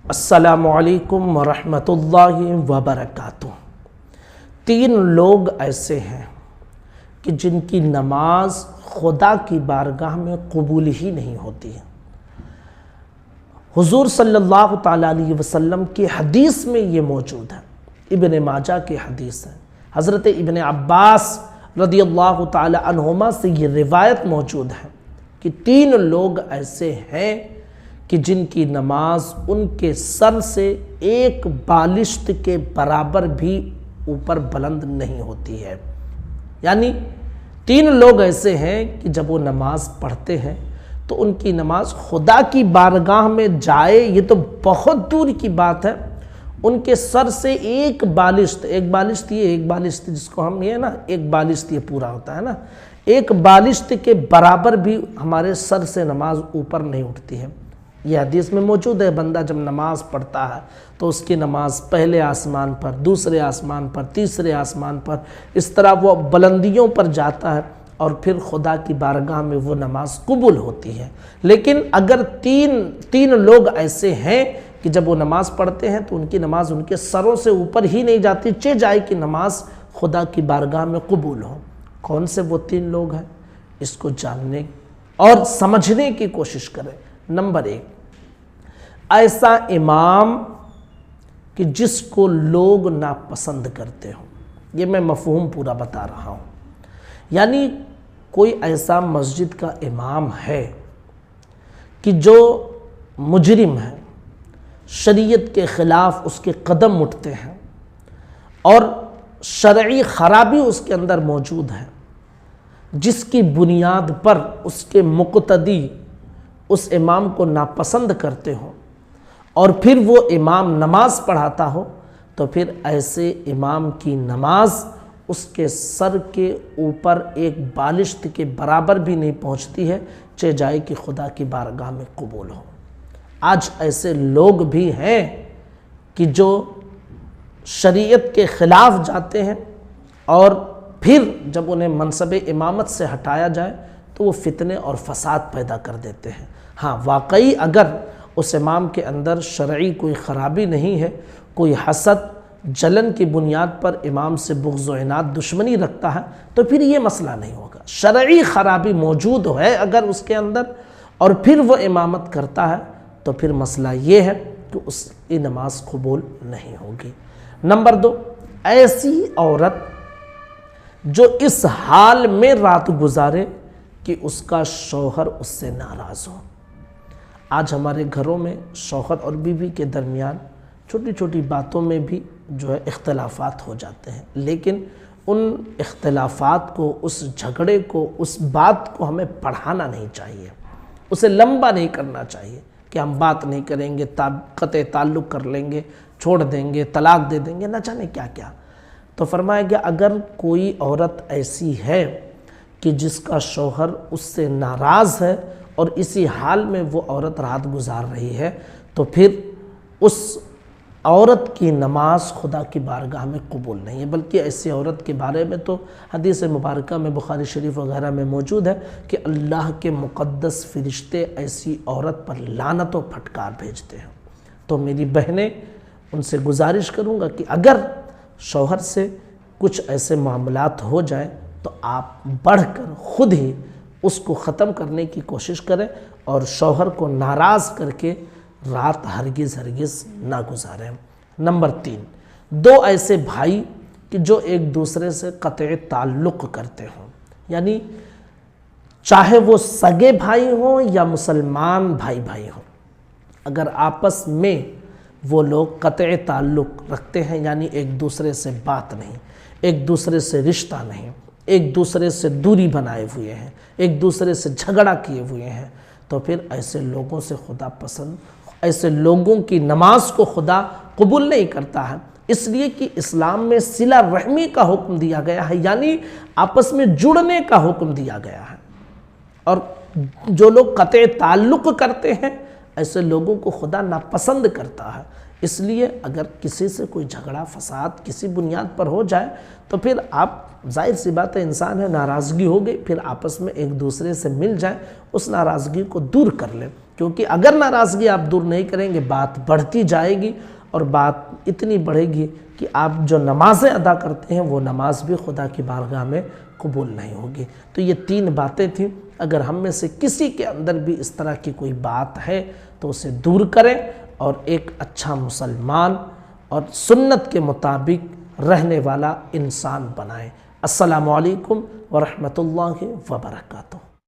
السلام علیکم ورحمۃ اللہ وبرکاتہ۔ تین لوگ ایسے ہیں کہ جن کی نماز خدا کی بارگاہ میں قبول ہی نہیں ہوتی ہے۔ حضور صلی اللہ تعالیٰ علیہ وسلم کی حدیث میں یہ موجود ہے، ابن ماجہ کی حدیث ہے، حضرت ابن عباس رضی اللہ تعالیٰ عنہما سے یہ روایت موجود ہے کہ تین لوگ ایسے ہیں کہ جن کی نماز ان کے سر سے ایک بالشت کے برابر بھی اوپر بلند نہیں ہوتی ہے۔ یعنی تین لوگ ایسے ہیں کہ جب وہ نماز پڑھتے ہیں تو ان کی نماز خدا کی بارگاہ میں جائے یہ تو بہت دور کی بات ہے، ان کے سر سے ایک بالشت جس کو ہم یہ نا ایک بالشت یہ پورا ہوتا ہے نا، ایک بالشت کے برابر بھی ہمارے سر سے نماز اوپر نہیں اٹھتی ہے۔ یہ حدیث میں موجود ہے، بندہ جب نماز پڑھتا ہے تو اس کی نماز پہلے آسمان پر، دوسرے آسمان پر، تیسرے آسمان پر، اس طرح وہ بلندیوں پر جاتا ہے اور پھر خدا کی بارگاہ میں وہ نماز قبول ہوتی ہے۔ لیکن اگر تین لوگ ایسے ہیں کہ جب وہ نماز پڑھتے ہیں تو ان کی نماز ان کے سروں سے اوپر ہی نہیں جاتی، چہ جائے کہ نماز خدا کی بارگاہ میں قبول ہو۔ کون سے وہ تین لوگ ہیں؟ اس کو جاننے اور سمجھنے کی کوشش کریں۔ نمبر 1، ایسا امام کہ جس کو لوگ ناپسند کرتے ہوں۔ یہ میں مفہوم پورا بتا رہا ہوں، یعنی کوئی ایسا مسجد کا امام ہے کہ جو مجرم ہے، شریعت کے خلاف اس کے قدم اٹھتے ہیں اور شرعی خرابی اس کے اندر موجود ہے، جس کی بنیاد پر اس کے مقتدی اس امام کو ناپسند کرتے ہوں اور پھر وہ امام نماز پڑھاتا ہو، تو پھر ایسے امام کی نماز اس کے سر کے اوپر ایک بالشت کے برابر بھی نہیں پہنچتی ہے، چہ جائے کہ خدا کی بارگاہ میں قبول ہو۔ آج ایسے لوگ بھی ہیں کہ جو شریعت کے خلاف جاتے ہیں اور پھر جب انہیں منصب امامت سے ہٹایا جائے تو وہ فتنے اور فساد پیدا کر دیتے ہیں۔ ہاں، واقعی اگر اس امام کے اندر شرعی کوئی خرابی نہیں ہے، کوئی حسد جلن کی بنیاد پر امام سے بغض و عناد دشمنی رکھتا ہے تو پھر یہ مسئلہ نہیں ہوگا۔ شرعی خرابی موجود ہے اگر اس کے اندر اور پھر وہ امامت کرتا ہے تو پھر مسئلہ یہ ہے کہ اس کی نماز قبول نہیں ہوگی۔ نمبر 2، ایسی عورت جو اس حال میں رات گزارے کہ اس کا شوہر اس سے ناراض ہو۔ آج ہمارے گھروں میں شوہر اور بیوی کے درمیان چھوٹی چھوٹی باتوں میں بھی جو ہے اختلافات ہو جاتے ہیں، لیکن ان اختلافات کو، اس جھگڑے کو، اس بات کو ہمیں بڑھانا نہیں چاہیے، اسے لمبا نہیں کرنا چاہیے کہ ہم بات نہیں کریں گے، قطع تعلق کر لیں گے، چھوڑ دیں گے، طلاق دے دیں گے، نہ جانے کیا کیا۔ تو فرمایا گیا اگر کوئی عورت ایسی ہے کہ جس کا شوہر اس سے ناراض ہے اور اسی حال میں وہ عورت رات گزار رہی ہے تو پھر اس عورت کی نماز خدا کی بارگاہ میں قبول نہیں ہے، بلکہ ایسی عورت کے بارے میں تو حدیث مبارکہ میں بخاری شریف وغیرہ میں موجود ہے کہ اللہ کے مقدس فرشتے ایسی عورت پر لعنت و پھٹکار بھیجتے ہیں۔ تو میری بہنیں، ان سے گزارش کروں گا کہ اگر شوہر سے کچھ ایسے معاملات ہو جائیں تو آپ بڑھ کر خود ہی اس کو ختم کرنے کی کوشش کریں اور شوہر کو ناراض کر کے رات ہرگز نہ گزاریں۔ نمبر 3، 2 ایسے بھائی کہ جو ایک دوسرے سے قطع تعلق کرتے ہوں، یعنی چاہے وہ سگے بھائی ہوں یا مسلمان بھائی ہوں، اگر آپس میں وہ لوگ قطع تعلق رکھتے ہیں، یعنی ایک دوسرے سے بات نہیں، ایک دوسرے سے رشتہ نہیں، ایک دوسرے سے دوری بنائے ہوئے ہیں، ایک دوسرے سے جھگڑا کیے ہوئے ہیں، تو پھر ایسے لوگوں سے خدا ایسے لوگوں کی نماز کو خدا قبول نہیں کرتا ہے، اس لیے کہ اسلام میں صلہ رحمی کا حکم دیا گیا ہے، یعنی آپس میں جڑنے کا حکم دیا گیا ہے، اور جو لوگ قطع تعلق کرتے ہیں ایسے لوگوں کو خدا ناپسند کرتا ہے۔ اس لیے اگر کسی سے کوئی جھگڑا فساد کسی بنیاد پر ہو جائے تو پھر آپ، ظاہر سی بات ہے انسان ہے، ناراضگی ہو گئی، پھر آپس میں ایک دوسرے سے مل جائیں، اس ناراضگی کو دور کر لیں۔ کیونکہ اگر ناراضگی آپ دور نہیں کریں گے بات بڑھتی جائے گی، اور بات اتنی بڑھے گی کہ آپ جو نمازیں ادا کرتے ہیں وہ نماز بھی خدا کی بارگاہ میں قبول نہیں ہوگی۔ تو یہ 3 باتیں تھیں، اگر ہم میں سے کسی کے اندر بھی اس طرح کی کوئی بات ہے تو اسے دور کریں اور ایک اچھا مسلمان اور سنت کے مطابق رہنے والا انسان بنائیں۔ السلام علیکم ورحمۃ اللہ وبرکاتہ۔